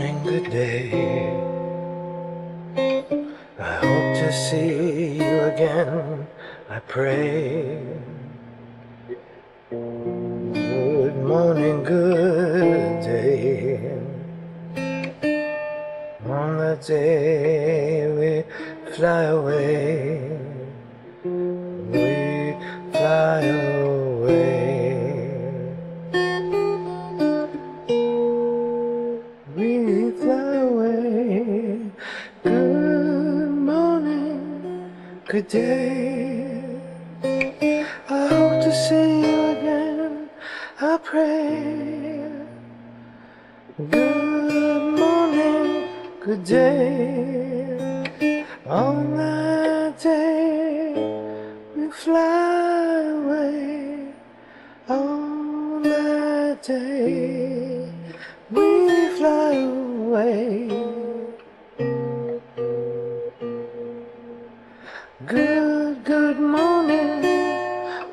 morning, good day. I hope to see you again, I pray. Good morning, good day. On that day we fly away, we fly away. We fly away. Good morning, good day. I hope to see you again, I pray. Good morning, good day. On that day we fly away. On that day we fly away. Good morning,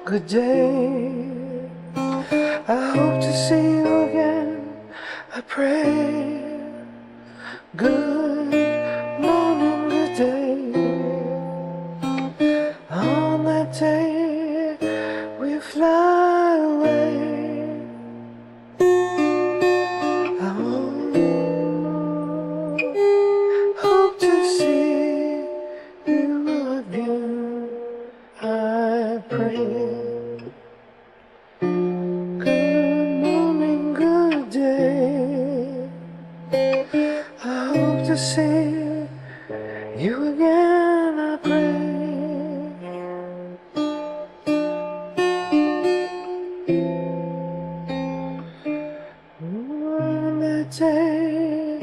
good day. I hope to see you again, I pray. Good morning, good day. On that day we fly away. I hope to see you again, I pray. Good morning, good day. I hope to see you again, I pray. On that day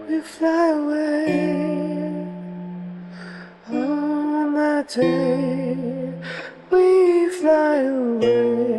we fly away. On that day we fly away.